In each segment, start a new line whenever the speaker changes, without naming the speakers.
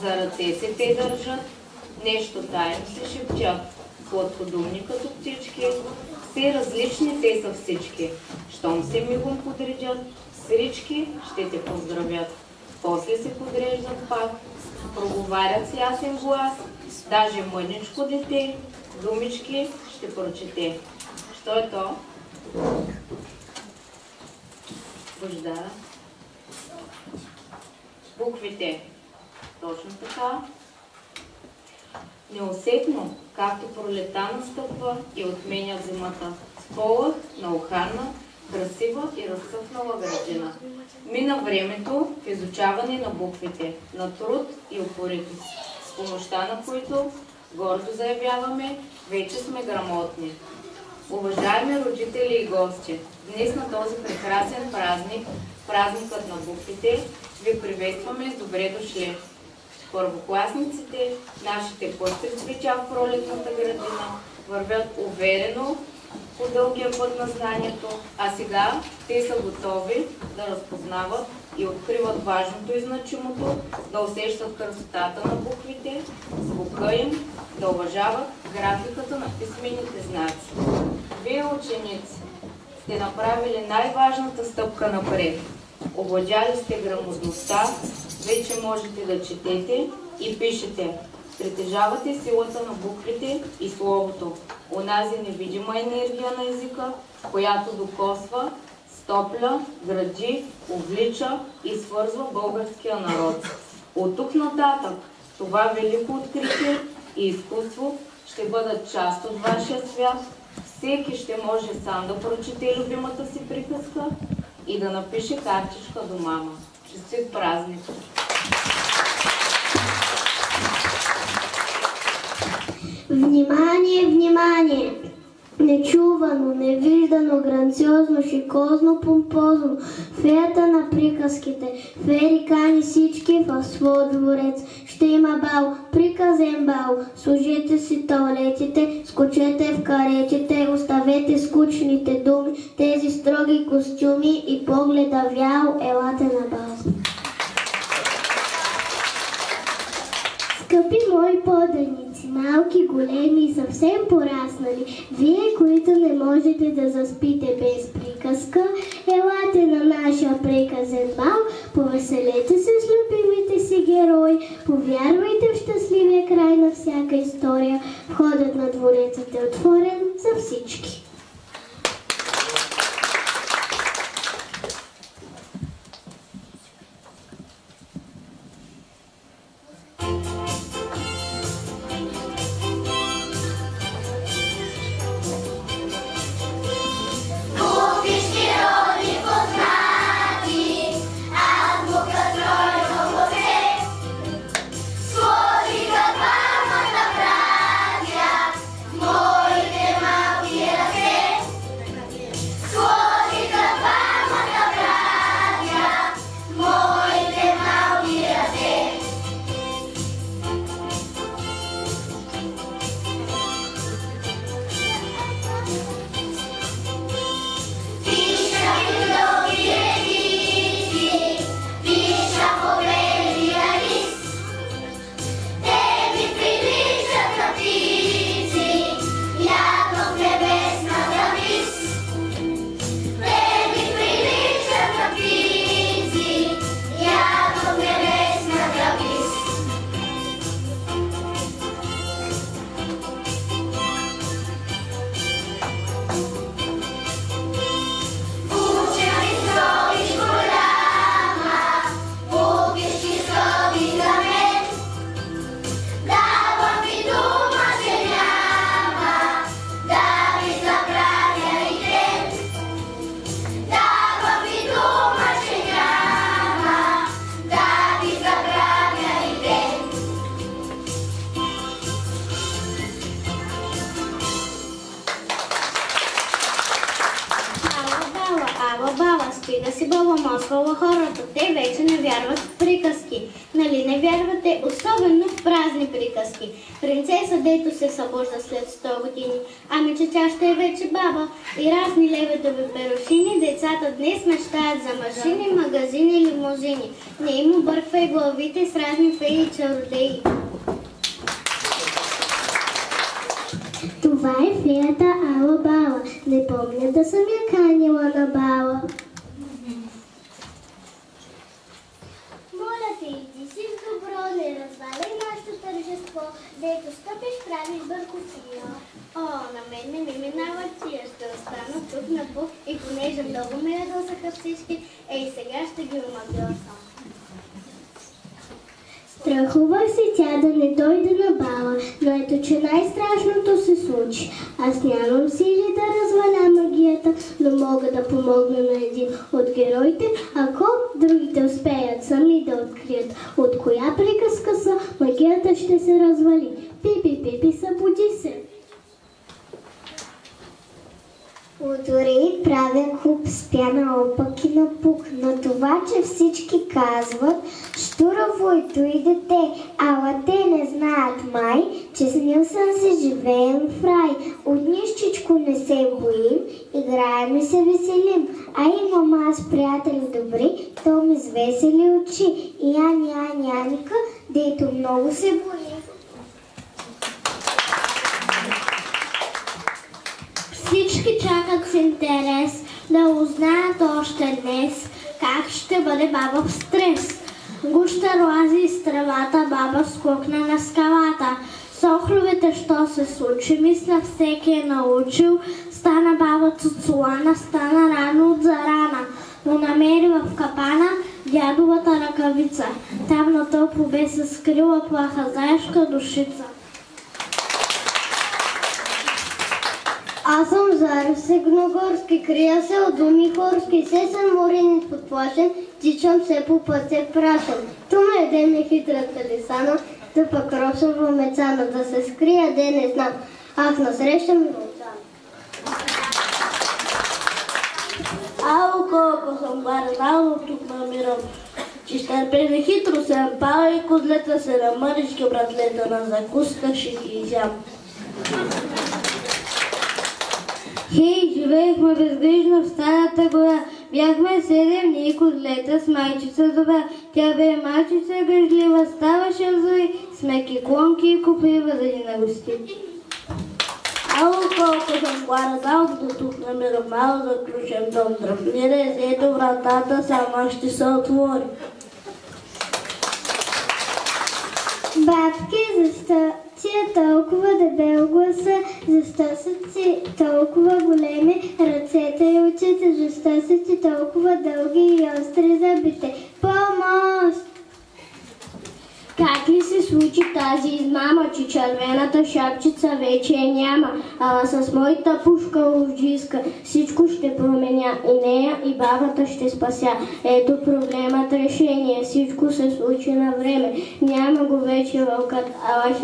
За ръце се те държат, нещо тайно се шепчат, сладкодумни като птички, все различни те са всички. Щом се мигом подредят, срички ще те поздравят. После се подреждат пак, проговарят с ясен глас, даже мъничко дете, думички ще прочете. Що е то? Бождара. Буквите. Точно така. Неусетно, както пролета настъпва и отменя зимата, с полъх на уханна, красива и разцъфнала градина. Мина времето в изучаване на буквите, на труд и упоритост, с помощта на които гордо заявяваме, вече сме грамотни. Уважаеми родители и гости, днес на този прекрасен празник, празникът на буквите, ви приветстваме с добре дошли. Първокласниците, нашите пъстри цветя в пролетната градина, вървят уверено по дългия път на знанието, а сега те са готови да разпознават и откриват важното и значимото, да усещат красотата на буквите, звука им, да уважават графиката на писмените знаци. Вие, ученици, сте направили най-важната стъпка напред. Овладяли сте грамотността, вече можете да четете и пишете. Притежавате силата на буквите и словото, онази невидима енергия на езика, която докосва, стопля, гради, увлича и свързва българския народ. От тук нататък това велико откритие и изкуство ще бъдат част от вашия свят. Всеки ще може сам да прочете любимата си приказка и да напише картичка до мама. Честит празник!
Внимание, внимание! Нечувано, невиждано, грандиозно, шикозно, помпозно, феята на приказките. Фери кани всички в своя дворец. Ще има бал, приказен бал. Служете си тоалетите, скочете в каретите, оставете скучните думи, тези строги костюми и погледа вял, елате на бал. Скъпи мои поданици, малки, големи и съвсем пораснали, вие, които не можете да заспите без приказка, елате на нашия приказен бал, повеселете се с любимите си герои, повярвайте в щастливия край на всяка история, входът на дворецът е отворен за всички.
Да си баламосвала хората. Те вече не вярват в приказки. Нали
не вярвате, особено в празни приказки. Принцеса, дето се събужда след 100 години, ами че тя ще е вече баба. И разни лебедови перушини, децата днес мечтаят за машини, магазини, лимузини. Не им обърквай главите с разни феи и чародеи. Това е феята Ала Бала. Не помня да съм я канила на бала. Моля те, иди си в добро, не разваляй нашето тържество, дето стъпиш правиш бъркотия. О, на мен не ми минава тия, ще остана тук на пух и понеже много ме ядосаха всички, ей сега ще ги омагьосам. Страхувах се тя да не дойде на бала, но ето че най-страшното се случи. Аз нямам сили да разваля магията, но мога да помогна на един от героите, ако другите успеят сами да открият от коя приказка са, магията ще се развали. Пипи, пипи, събуди се! Отвори правя куп, спя на опък и на пук, но това, че всички казват, щуровойто и дете, ала те не знаят май, че снил съм се живеем в рай. От нищичко не се боим, играем и се веселим, а имам аз приятели добри, то ми с весели очи. И Аника, дето много се боим. Всички чакат с интерес да узнаят още днес как ще бъде баба в стрес. Гуща лази из тревата, баба скокна на скалата. С охлювите, що се случи, мисля всеки е научил. Стана баба Цуцулана, стана рано от зарана, но намери в капана дядовата ръкавица. Там на топло бе се скрила плаха заешка душица. Аз съм Заев Сегногорски, крия се от думи хорски, се съм морен и подплашен, тичам се по пътя прашен. Тума е ден е хитрата лисана, да пък рошава мецана, да се скрия ден не знам. Ах, насреща ми мълчана. Ало, колко съм барен, тук намирам, че ще преди хитро се напала и козлета се на мънички братлета на закуска ще ги изям. Хей, живеехме безгрижно в старата гора. Бяхме 7 дни козлета с майчица Зоба. Тя бе майчица грижлива, ставаше в зори, с меки клонки и купива да ни нагости. Ало, колко съм гладна, до тук намирам мало заключен дом. Дръпнира, ето вратата, сама ще се отвори. Бабки, защо ти е толкова дебел гласа? Защо са ти толкова големи ръцете и очите? Защо са ти толкова дълги и остри зъбите? Помощ! Как ли се случи тази измама, че червената шапчица вече няма, ала с моята пушка ловджийска всичко ще променя, и нея, и бабата ще спася. Ето проблемът решение, всичко се случи на време. Няма го вече вълкът, ала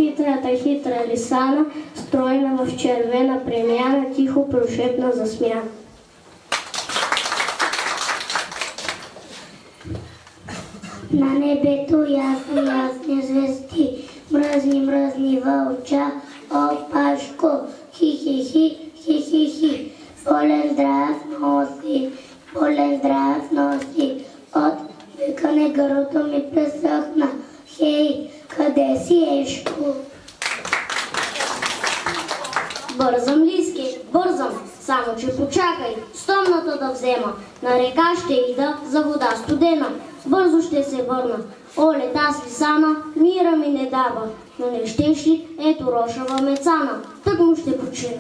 хитра лисана, стройна в червена премяна, тихо прошепна за смяна. На небето ясни звезди, мръзни вълча, о, Пашко, хи-хи-хи, болен здрав носи, от викане гърлото ми пресъхна, хей, къде си Ешко? Бързам, Лиски, бързам, само че почакай, стомната да взема, на река ще ида за вода студена. Бързо ще се върна. Оле, тази лисана мира ми не дава, но не щеш ли, ето рошава мецана, тък му ще почина.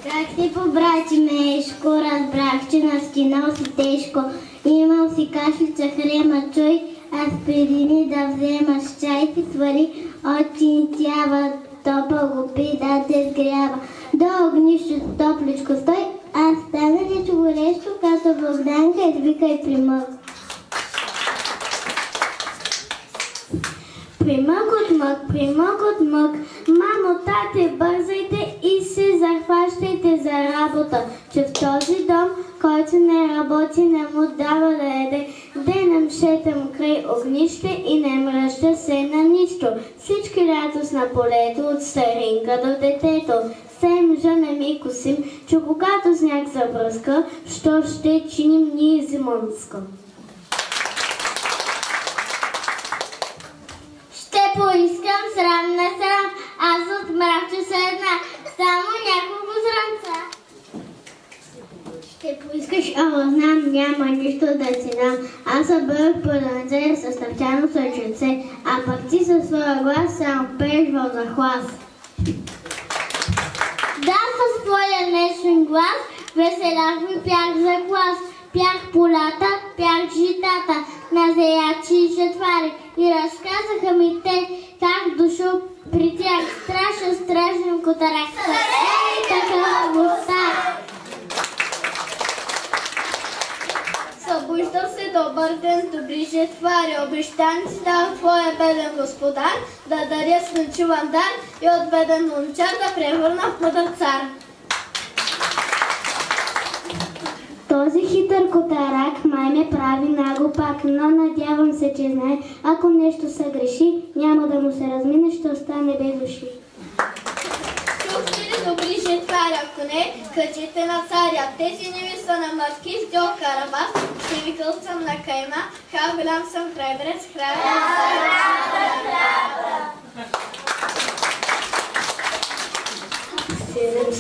Как ти побрати, Мешко, разбрах, че настинал си тежко. Имал си кашлица хрема, чуй, аспирини да вземаш, чай ти свари, отчинтява, топъл го пи, да те сгрява. До огнището топличко стой, а стана ли горещо, като Богданка, извикай примък. Примък от мък, мамо, тате, бързайте и се захващайте за работа, че в този дом, който не работи, не му дава да еде. денем шетам край огнище и не мръща се на нищо. Всички радост на полето, от старинка до детето. Сем жена ми косим, че когато сняг забръска, що ще чиним ние зимонска. Ще поискам срам на срам, аз от мрача се една, само няколко зранца. Ще поискаш, ала знам, няма нищо да си дам. Аз събърх пълънце с тъпчано сърченце, а пък ти със своя глас само пееш в захлас. Да, със своя нежен глас веселях ми пях за клас. Пях полята, пях житата на зеячи и жетвари и разказаха ми те как дошъл при тях страшен котарак. Ей, такава гостар! Събуждал се добър ден, добри жетвари, обещан си дал твоя беден господар да даря слънчеван дар и от беден момчар да превърна в мъдър цар. Този хитър котарак май ме прави наго пак, но надявам се, че знае, ако нещо се греши, няма да му се размине, ще остане без уши. Чухте ли добри жетвари, ако не, качете на царя. Тези ними са на мътки с дьол карабас, ще ви кълцам на кайма, хал голям съм крайбрец,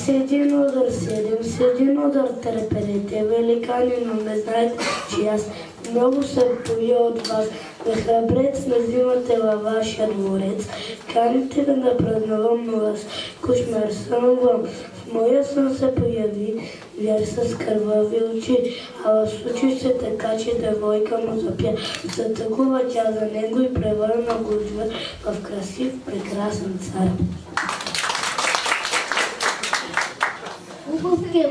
Седем с един удар, треперете великани, но не знаете, че аз много се боя от вас. На храбрец на зимата във вашия дворец, каните да празнувам на вас. Кошмар сънвам, в моя сън се появи вяр с кървави очи, а в случай се така, че девойка му запя. Затъгува тя за него и превърна Гулливер в красив, прекрасен цар. Хубавки,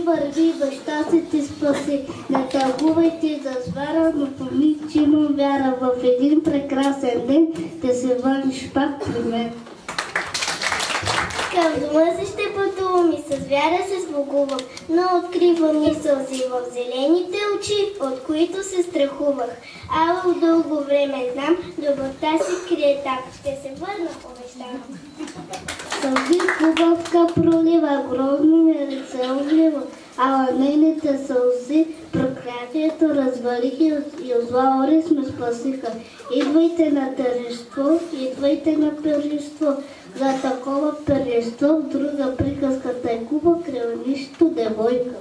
върви, баща се ти спаси. Не тългувайте за звяра, но помни, че имам вяра. В един прекрасен ден ще се върнеш пак при мен. Към дома си ще пътувам и с вяра се сбогувам, но откривам и сълзи в зелените очи, от които се страхувах. Ала дълго време знам, любовта си крие там. Ще се върна, обещавам. Сълзи хубавка пролива, грозно ми лице облива, ала нейните сълзи проклятието развалиха и от зла орис ме спасиха. Идвайте на тържество, идвайте на пържество. За такова пържество в друга приказката е куба крилнищо девойка.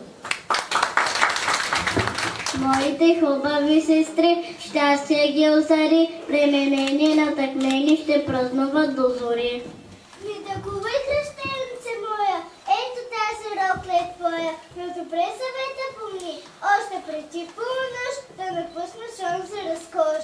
Моите хубави сестри, щастие ги озари, пременени на тъкнени ще празнуват до зори. Не тъгувай, кръщенице моя, ето тази рокля е твоя, но добре съвета помни, още преди полунощ да напуснеш он за разкош.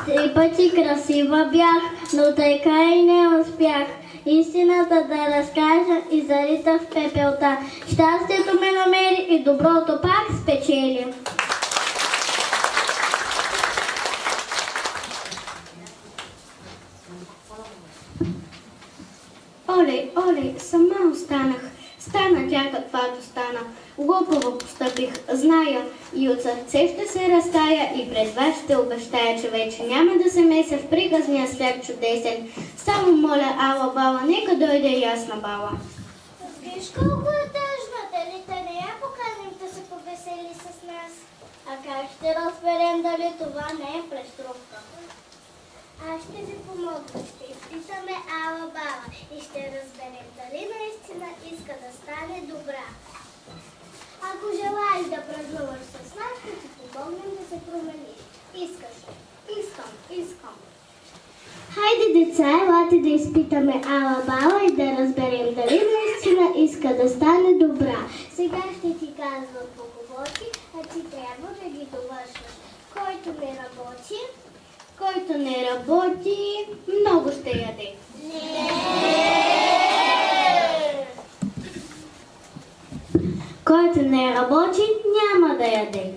3 пъти красива бях, но така и не успях истината да разкажа и зарита в пепелта. Щастието ме намери и доброто пак спечели. Оле, сама останах. Стана тя каквато стана. Глупаво постъпих, зная, и от сърце ще се разтая и пред вас ще обещая, че вече няма да се меся в приказния свят чудесен. Само моля, ала бала, нека дойде ясна бала.
Виж колко е тъжна, дали те не я поканим да се повесели с нас? А как ще разберем дали това не е преструвка? Аз ще ви помогна, ще изпитаме ала бала и ще разберем дали наистина иска да стане добра. Ако желаеш да празнуваш с нас, ще ти помогнем да се промениш. Искаш ли? Искам.
Хайде, деца, елате да изпитаме ала бала и да разберем дали наистина иска да стане добра.
Сега ще ти казвам поговорки, а ти трябва да ги довършваш.
Който не работи, много ще яде. Който не работи, няма да яде.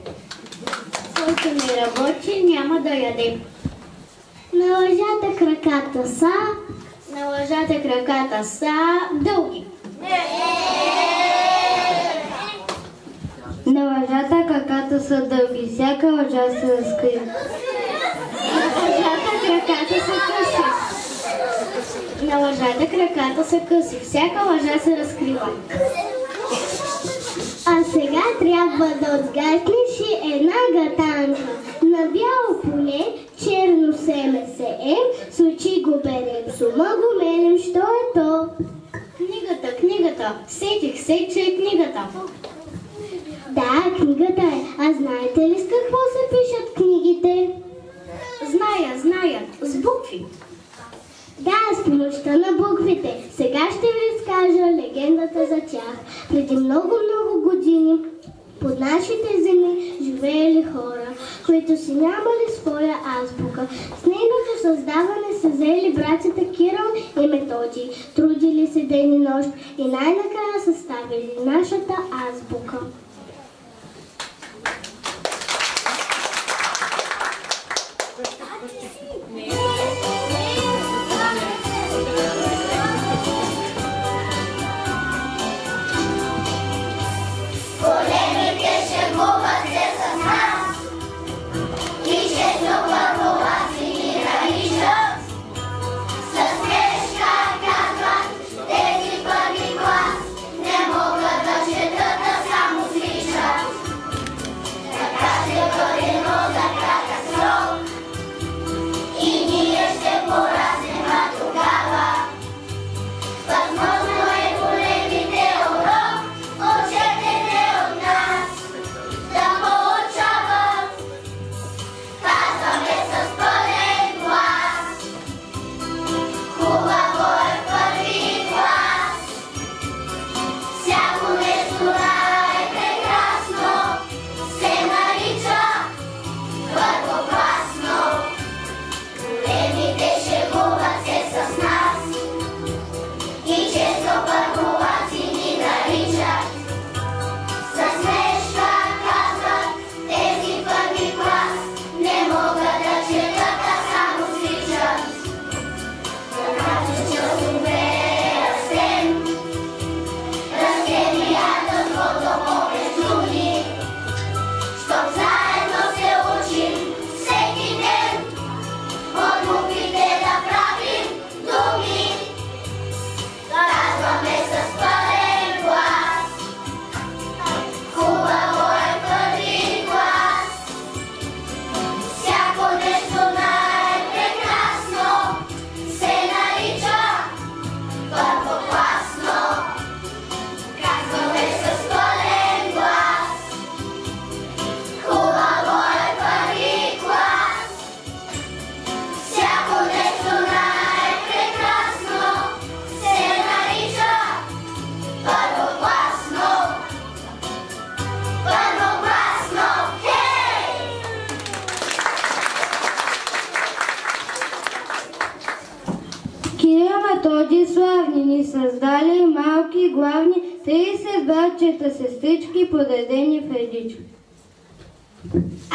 Който не работи, няма да яде. На лъжата краката са дълги. На На лъжата краката са дълги, всяка лъжа се разкрива. На лъжата краката са къси, всяка лъжа се разкрива.
А сега трябва да отгаснеш една гатанка. На бяло поле черно семе се с очи го берем, с ума го мелем, що е то?
Книгата. Сетих се, че е книгата.
Да, книгата е. А знаете ли с какво се пишат книгите?
Зная. С букви.
Да, с помощта на буквите. Сега ще ви разкажа легендата за тях. Преди много години под нашите земи живеели хора, които си нямали своя азбука. С нейното създаване се взели братята Кирил и Методий, трудили се ден и нощ и най-накрая съставили нашата азбука.
Методий славни ни създали малки и главни 30 братчета сестрички, подредени в редички.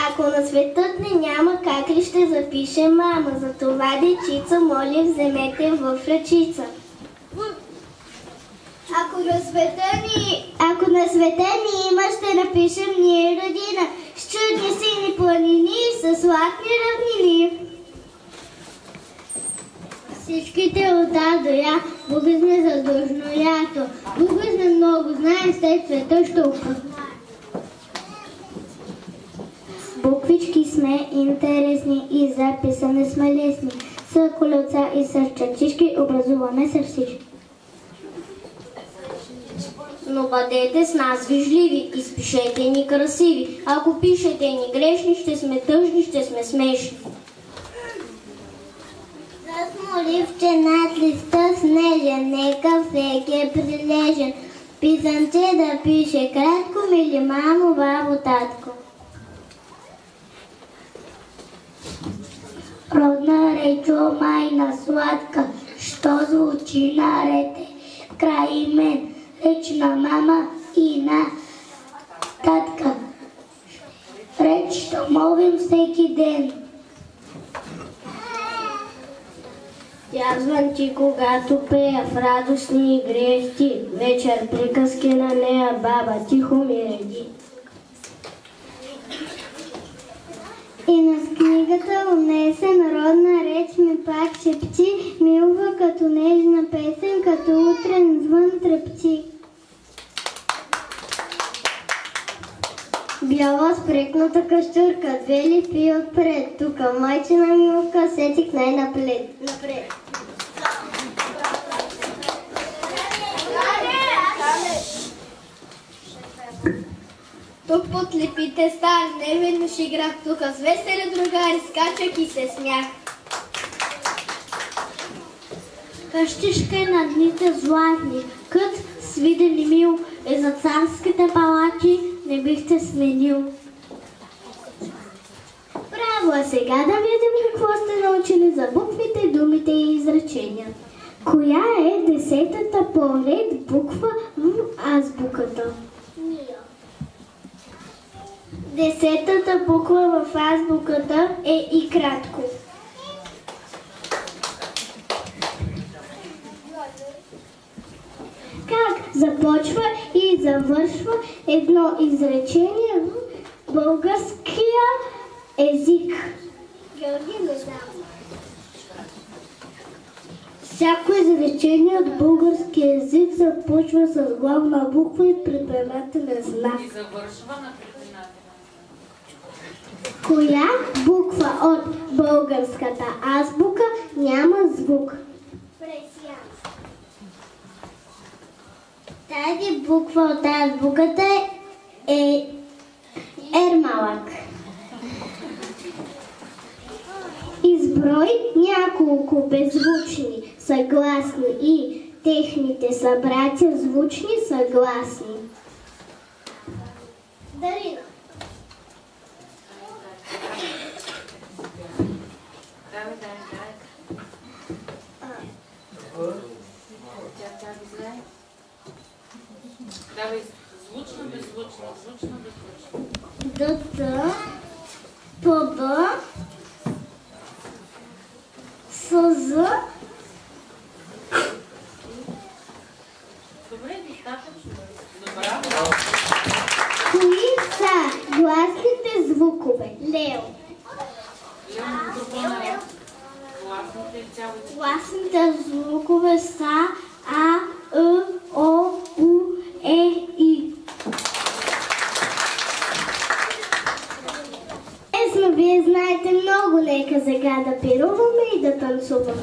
Ако на светът не няма, как ли ще запише мама? За това дечица, моля, вземете в ръчица. Ако на света ни има, ще напишем ние родина, с чудни сини планини и с сладки равнини. Всичките от А до Я, бугъзне задушно лято, бугъзне много, знае след света ще опознае. С буквички сме интересни и записане сме лесни, с колелца и с чачишки образуваме се всички. Но бъдете с нас вижливи, изпишете ни красиви, ако пишете ни грешни, ще сме тъжни, ще сме смешни. Моливче над листа снежен, нека всеки е прилежен. Писанче да пише кратко, мили мамо, бабо, татко. Родна речо, майна сладка, що звучи нарете, край мен, реч на мама и на татка. Реч, що молим всеки ден. Тя звънти, когато пея в радостни игри, вечер приказки на нея, баба тихо ми реди.
И на книгата унесе народна реч ми пак шепти, милва като нежна песен, като утрен звън трепти. Бяла спрекната кащурка, две липи отпред, тука майчина милка сетих най-напред.
Тук под липите стар, неведнъж играх, тука с весели другари, скачах и се смях.
Къщишка е на дните златни, кът свиден и мил, и за царските палати не бихте сменил. Браво, а сега да видим какво сте научили за буквите, думите и изречения. Коя е 10-та по ред буква в азбуката? 10-та буква в азбуката е и кратко. Как започва и завършва едно изречение в българския език?
Георги, не знам.
Всяко изречение от българския език започва с главна буква и препинателен знак.
И завършва на препинателен.
Коя буква от българската азбука няма звук? Тази буква от азбуката е ермалък. Изброй няколко беззвучни съгласни и техните събратя звучни съгласни.
Дарина.
Давай. Тя ги знае. Давай звучно, беззвучно, звучно, беззвучно.
ДТ, ПБ, СЗ.
Добре, достатъчно. Добре.
Кои са гласните звукове? Лео.
Гласните цялото.
Гласните звукове са А, Ъ, О, У, Е, И. Есно, вие знаете много, нека сега да пируваме и да танцуваме.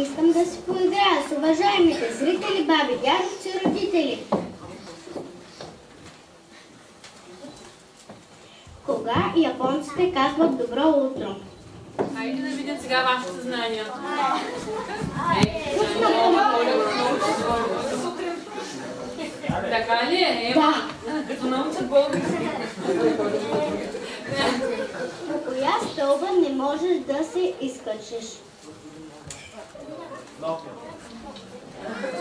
искам да си поиграя с уважаемите зрители, баби, дядовци, родители. Кога японците казват добро утро?
Хайде да видим сега вашите знания. Така ли е? Ема, като научат български.
По коя стълба не можеш да се изкачиш?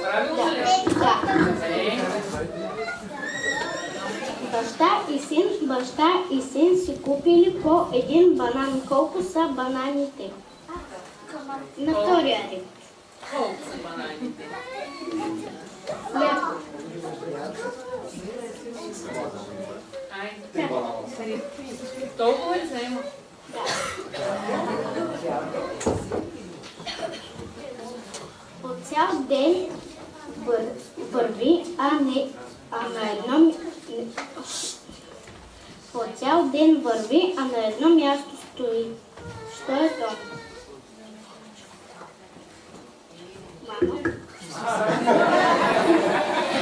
Правилно ли?
Да. Баща и син си купили по един банан. Колко са бананите? На втория ред.
Колко са бананите? Айде. Толкова ли са има?
По цял ден върви, а на едно... По цял ден върви, а на едно място стои. Що е то? Мамо?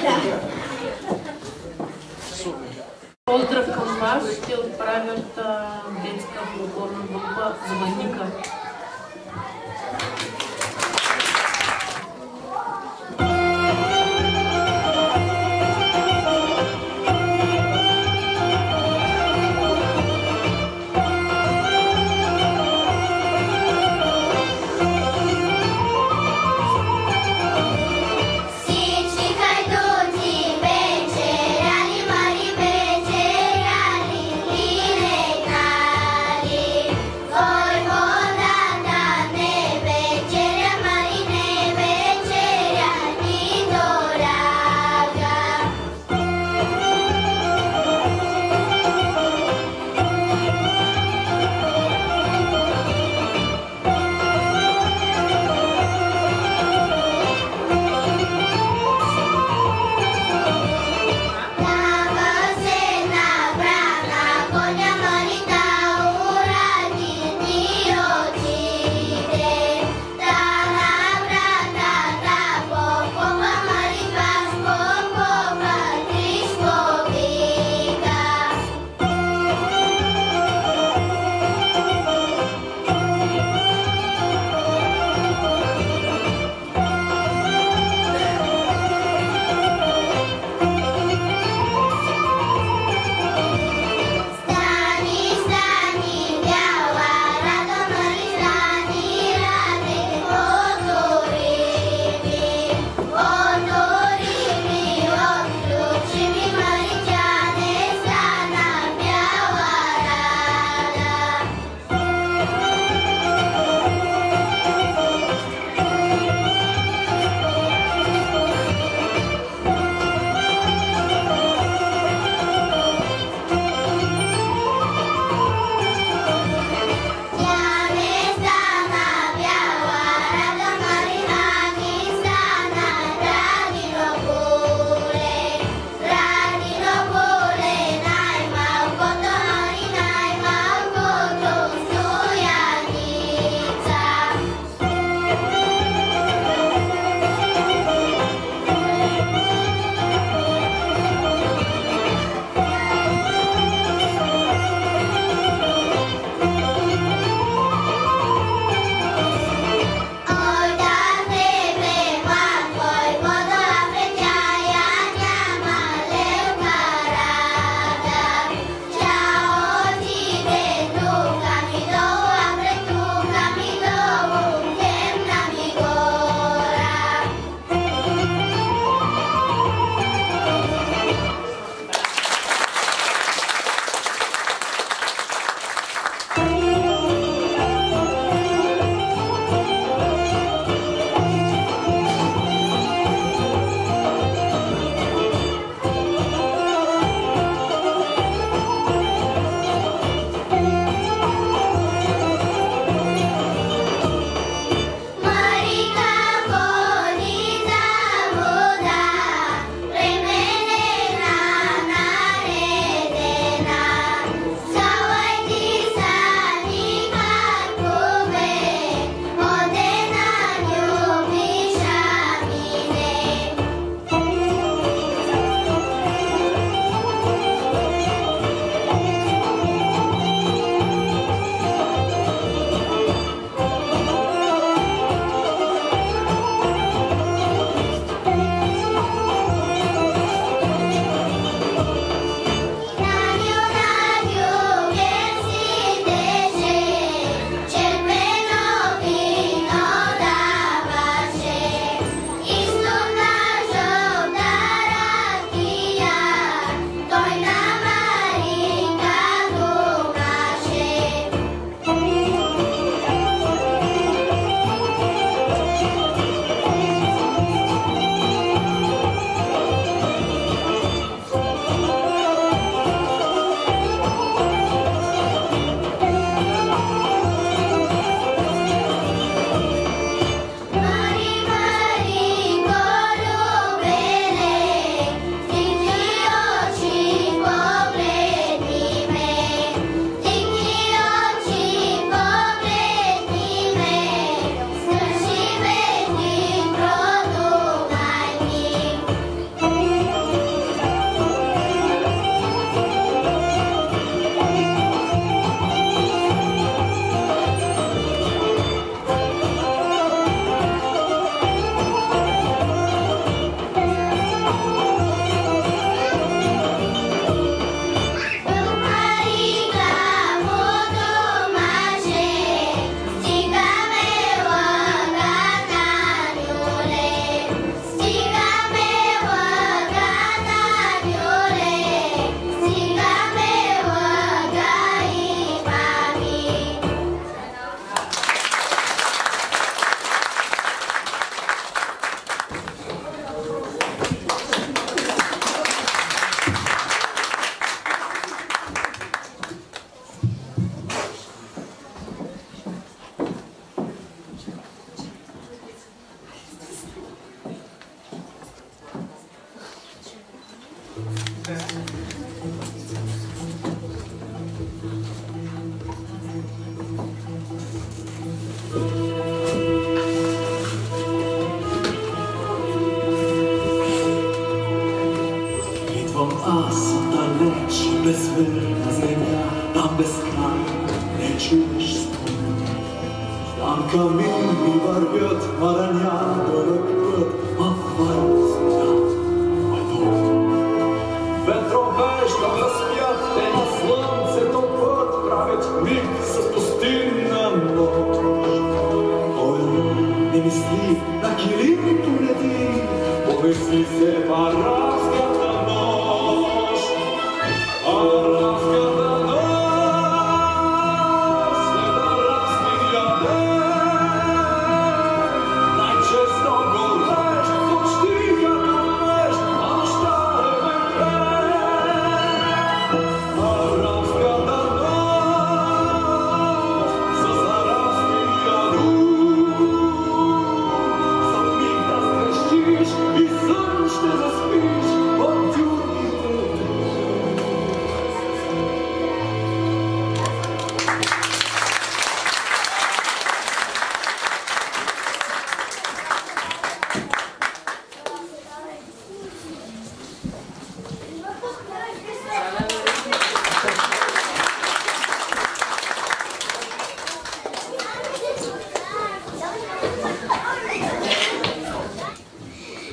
Да.
Поздрав към вас ще отправят детска фолклорна група Звънника.
Там камини вървят, мараня дълъг път, махвай свят, пътуват. Ветровежда заспят, те на слънцето път правят миг с пустинна нощ. Ой, не мисли, на килимто лети, помисли се арабската нощ. Арабската нощ, след арабския ден, най-често гореш, почти като меж, а нощта е безкрайна. Арабската нощ, с арабския дух, за миг да скрещиш и сън ще заспиш от дюрните.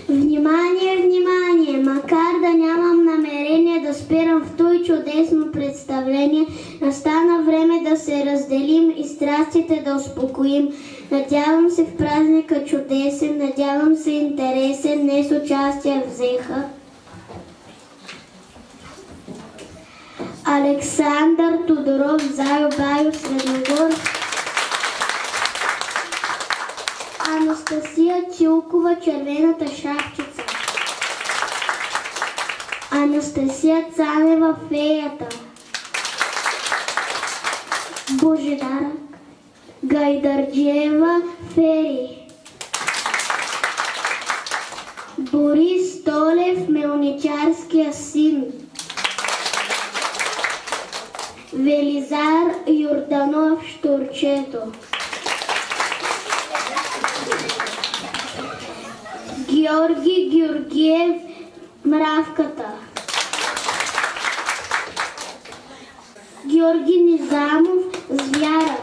Внимание, внимание! Макар да нямам намерение да спирам в той чудесно представление, настана време да се разделим и страстите да успокоим. Надявам се в празника чудесен, надявам се интересен, днес участие взеха Александър Тодоров, Зайо Байо, Средногор, Анастасия Чилкова, Червената шапчица, Анастасия Цанева, Феята, Божидара Гайдарджиева, Фери, Борис Толев, Мелничарския син, Велизар Йорданов, Штурчето, Георги Георгиев, Мравката, Георги Низамов, Звяра,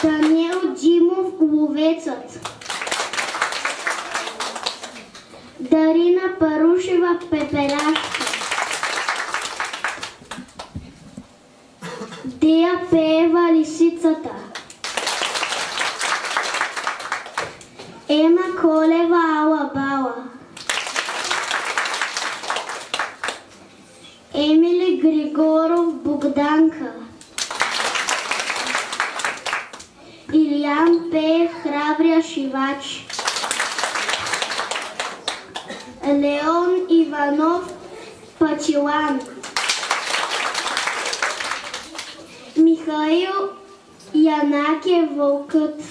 Даниел Димов, Ловецът, Дарина Парушева, Пеперашка, Дея Пеева, Лисицата, Ема Колева, Алабала, Емили Григоров, Богданка, Илиян Пеев, Храбрия шивач, Леон Иванов, Пачилан, Михаил Янакев, Вълкът,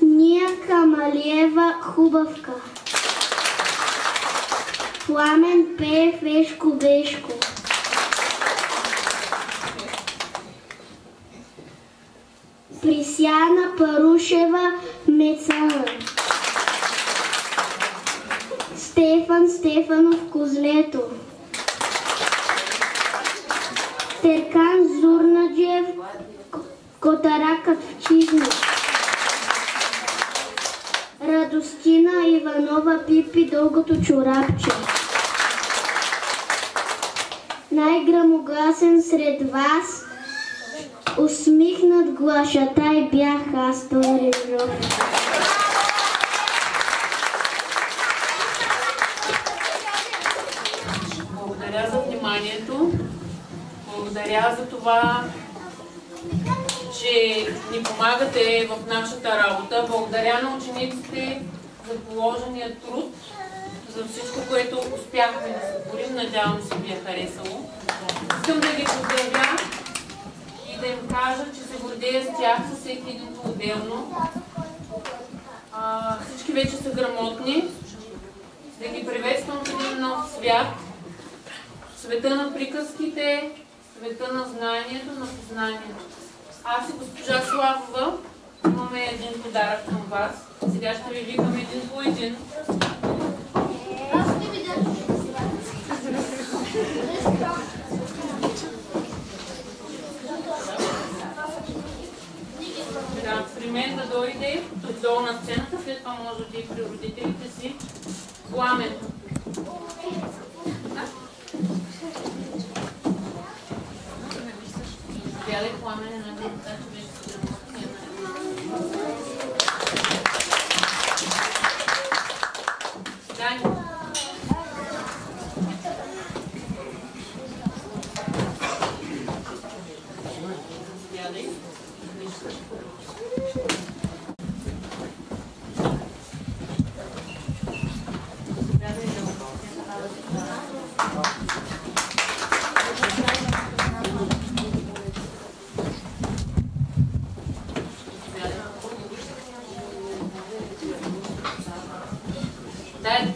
Ния Камалиева, Хубавка, Пламен Пеев, Ешко Бешко, Присяна Парушева, Мецана, Стефан Стефанов, Козлето, Теркан Зурнаджиев, Котаракът в Чизма, Радостина Иванова, Пипи, Дългото чорапче. Най-грамогласен сред вас, усмихнат глашатай бях аз, Тодор Иванов.
Благодаря за вниманието. Благодаря за това, че ни помагате в нашата работа. Благодаря на учениците за положения труд, за всичко, което успяхме да сътворим. Надявам се ви е харесало. Искам да ги поздравя и да им кажа, че се гордея с тях, със всеки един отделно. Всички вече са грамотни. Да ги приветствам в един нов свят. Света на приказките, света на знанието, на познанието. Аз и госпожа Славова имаме един подарък към вас. Сега ще ви викаме един по един.
Аз ще ви дам.
долу на сцената, след това може да и при родителите си. Пламен. Бядай Пламен е на деца, че беше съдържание на Дани. Бядай. Дай.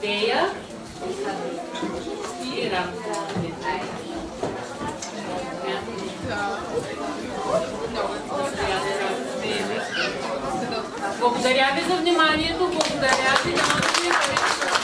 Дея и Иран. Благодаря ви за вниманието, благодаря ви, да